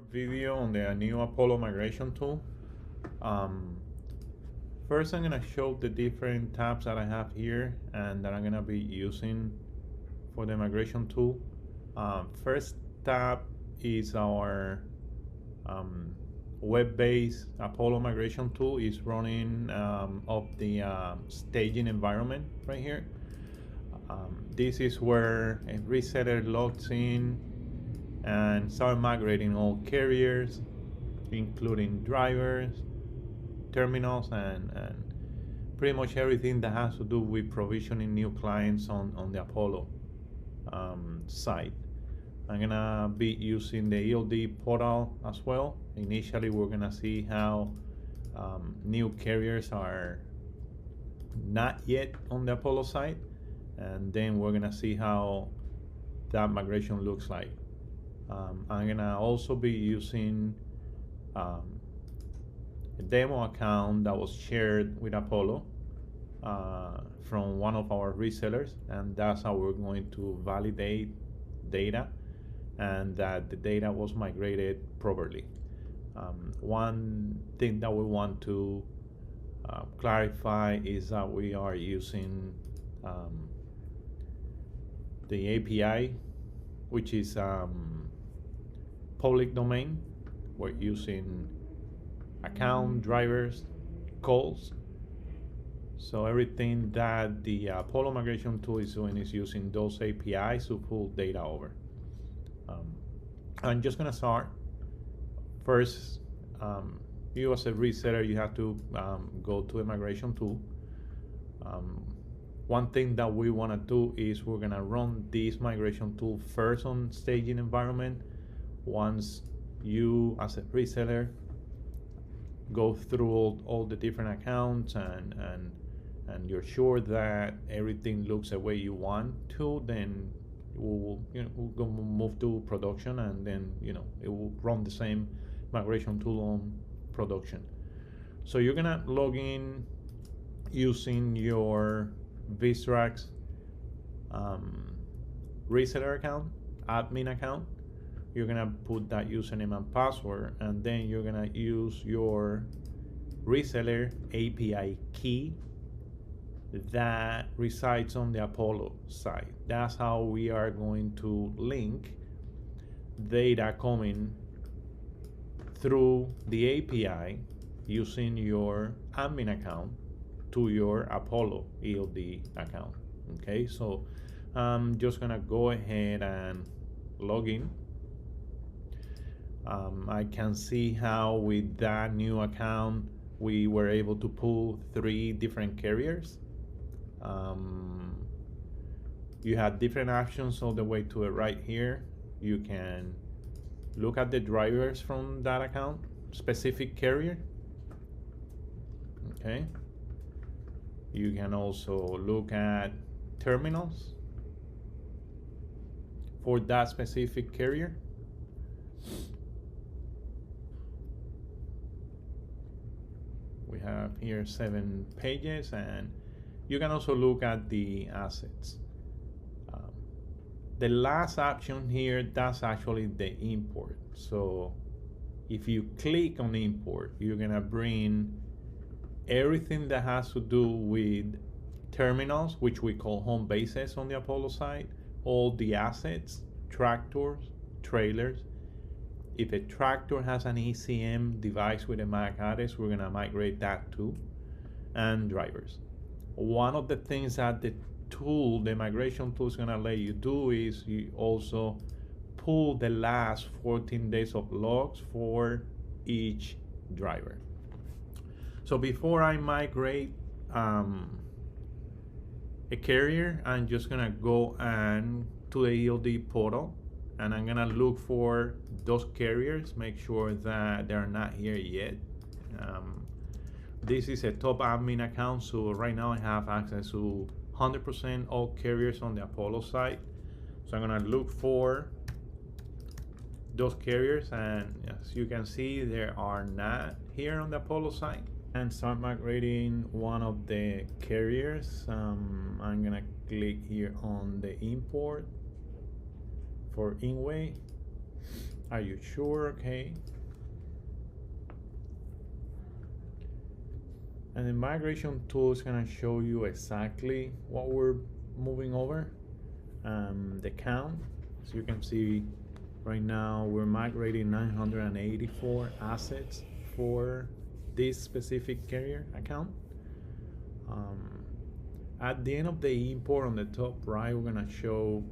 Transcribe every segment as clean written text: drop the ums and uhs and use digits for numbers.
Video on the new Apollo migration tool. Um, First, I'm gonna show the different tabs that I have here and that I'm gonna be using for the migration tool. First tab is our web-based Apollo migration tool. Is running of the staging environment right here. This is where a reseller logs in and start migrating all carriers, including drivers, terminals, and pretty much everything that has to do with provisioning new clients on the Apollo site. I'm gonna be using the ELD portal as well. Initially, we're gonna see how new carriers are not yet on the Apollo site, and then we're gonna see how that migration looks like. I'm gonna also be using a demo account that was shared with Apollo from one of our resellers, and that's how we're going to validate data and that the data was migrated properly. One thing that we want to clarify is that we are using the API, which is public domain. We're using account, drivers, calls. So everything that the Apollo migration tool is doing is using those APIs to pull data over. I'm just gonna start. First, you as a reseller, you have to go to the migration tool. One thing that we wanna do is we're gonna run this migration tool first on staging environment. Once you as a reseller go through all the different accounts and you're sure that everything looks the way you want to, then we'll go move to production, and then it will run the same migration tool on production. So you're gonna log in using your Vistrax reseller account, admin account. You're gonna put that username and password, and then you're gonna use your reseller API key that resides on the Apollo site. That's how we are going to link data coming through the API using your admin account to your Apollo ELD account. Okay, so I'm just gonna go ahead and log in. I can see how with that new account we were able to pull 3 different carriers. You have different options all the way to the right here. You can look at the drivers from that account, specific carrier. Okay. You can also look at terminals for that specific carrier. We have here 7 pages, and you can also look at the assets. The last option here, that's actually the import. So if you click on import, you're gonna bring everything that has to do with terminals, which we call home bases on the Apollo site, all the assets, tractors, trailers. If a tractor has an ECM device with a MAC address, we're gonna migrate that too, and drivers. One of the things that the migration tool is gonna let you do is you also pull the last 14 days of logs for each driver. So before I migrate a carrier, I'm just gonna go and to the ELD portal, and I'm gonna look for those carriers, make sure that they're not here yet. This is a top admin account, so right now I have access to 100% all carriers on the Apollo site. So I'm gonna look for those carriers, and as you can see, there are not here on the Apollo site. And start migrating one of the carriers. I'm gonna click here on the import for Inway, Are you sure? Okay. And the migration tool is gonna show you exactly what we're moving over. The count, so you can see right now we're migrating 984 assets for this specific carrier account. At the end of the import on the top right, we're gonna show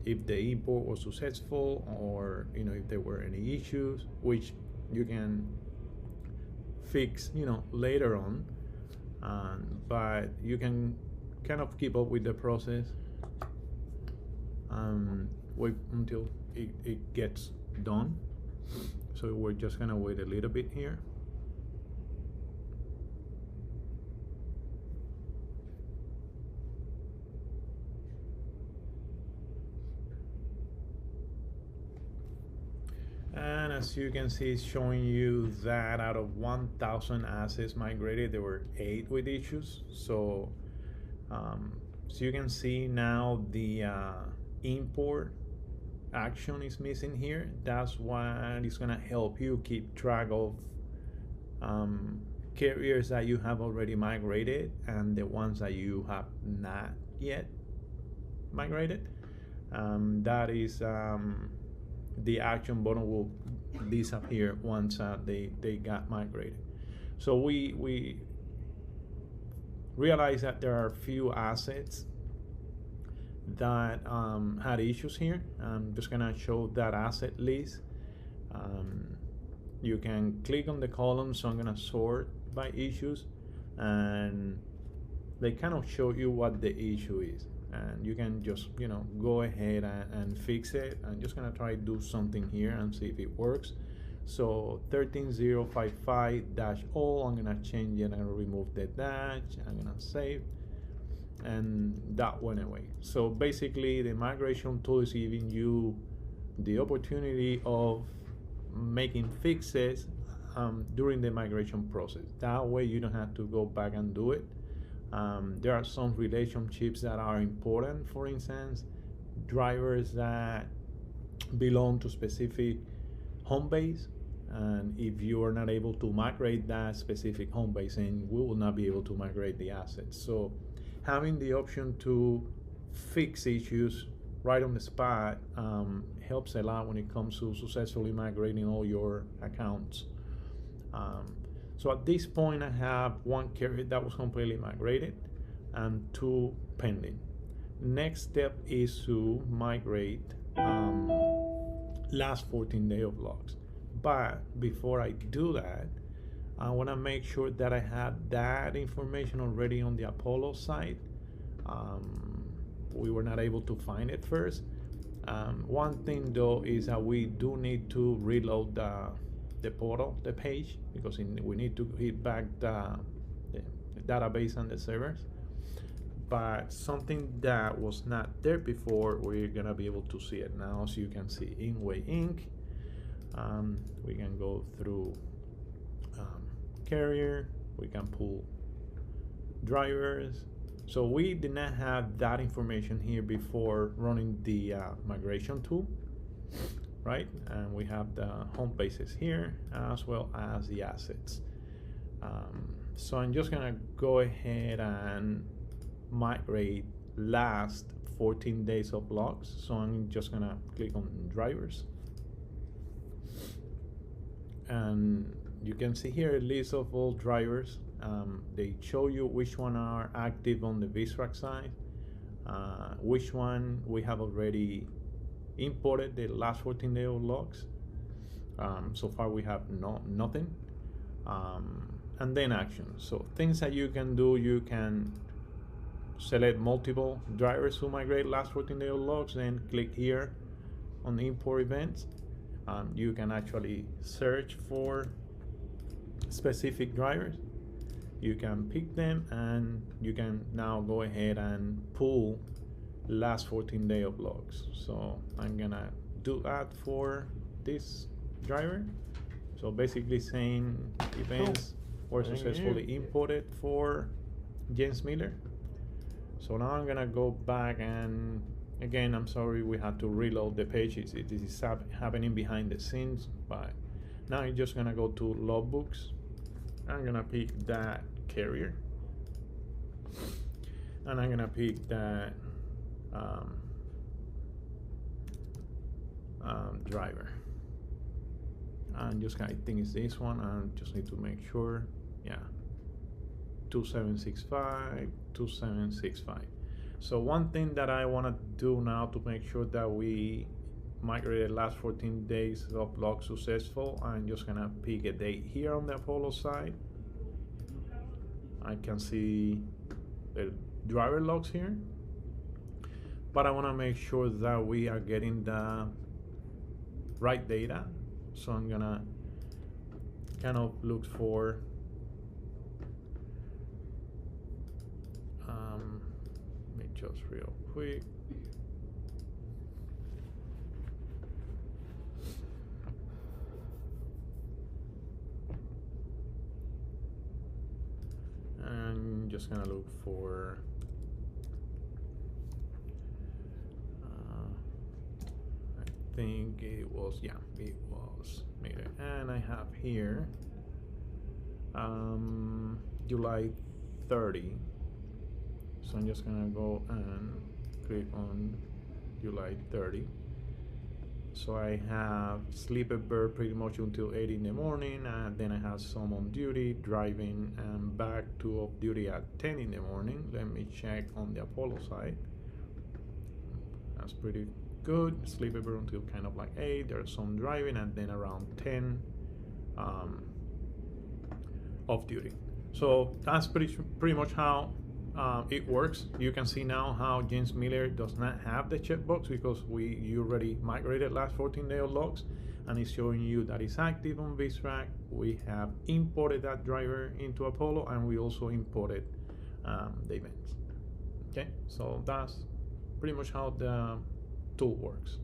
if the import was successful, or if there were any issues, which you can fix later on, but you can kind of keep up with the process. Wait until it gets done. So we're just gonna wait a little bit here. And as you can see, it's showing you that out of 1,000 assets migrated, there were 8 with issues. So you can see now the import action is missing here. That's what is going to help you keep track of carriers that you have already migrated and the ones that you have not yet migrated. That is the action button will disappear once they got migrated. So we realize that there are a few assets that had issues here. I'm just gonna show that asset list. You can click on the column, so I'm gonna sort by issues, and they kind of show you what the issue is, and you can just go ahead and fix it. I'm just gonna try to do something here and see if it works. So 13055-all, I'm gonna change it and remove the dash. I'm gonna save, and that went away. So basically the migration tool is giving you the opportunity of making fixes during the migration process. That way you don't have to go back and do it. There are some relationships that are important. For instance, drivers that belong to specific home base, and if you are not able to migrate that specific home base, then we will not be able to migrate the assets. So having the option to fix issues right on the spot helps a lot when it comes to successfully migrating all your accounts. So at this point, I have 1 carrier that was completely migrated and 2 pending. Next step is to migrate last 14 days of logs. But before I do that, I want to make sure that I have that information already on the Apollo site. We were not able to find it first. One thing though is that we do need to reload the portal, the page, because we need to hit back the database and the servers. But something that was not there before, we're gonna be able to see it now. So you can see Inway Inc. We can go through carrier, we can pull drivers. So we did not have that information here before running the migration tool, right? And we have the home bases here as well as the assets. So I'm just gonna go ahead and migrate last 14 days of logs. So I'm just gonna click on drivers, and you can see here a list of all drivers. They show you which one are active on the VSRAC side, which one we have already imported the last 14 days of logs. So far we have nothing. And then actions. So things that you can do, you can select multiple drivers who migrate last 14 days of logs, then click here on the import events. You can actually search for specific drivers. You can pick them, and you can now go ahead and pull last 14 days of logs. So I'm gonna do that for this driver. So basically saying events were successfully imported for James Miller. So now I'm gonna go back and Again, I'm sorry we had to reload the pages. This is happening behind the scenes, but now I'm just gonna go to logbooks. I'm gonna pick that carrier, and I'm gonna pick that driver. And just I think it's this one. I just need to make sure. Yeah, 2765, 2765. So one thing that I want to do now to make sure that we migrate the last 14 days of logs successful, I'm just gonna pick a date here on the Apollo side. I can see the driver logs here, but I want to make sure that we are getting the right data. So I'm gonna kind of look for let me just real quick. And just gonna look for I think it was, yeah, it was made it. And I have here July 30. So I'm just gonna go and click on July 30. So I have sleeper bird pretty much until 8 in the morning, and then I have some on duty, driving, and back to off duty at 10 in the morning. Let me check on the Apollo side. That's pretty good. Sleeper bird until kind of like 8. There's some driving, and then around 10 off duty. So that's pretty much how it works. You can see now how James Miller does not have the checkbox because you already migrated last 14 day of logs, and it's showing you that it's active on VStrack. We have imported that driver into Apollo, and we also imported the events. Okay, so that's pretty much how the tool works.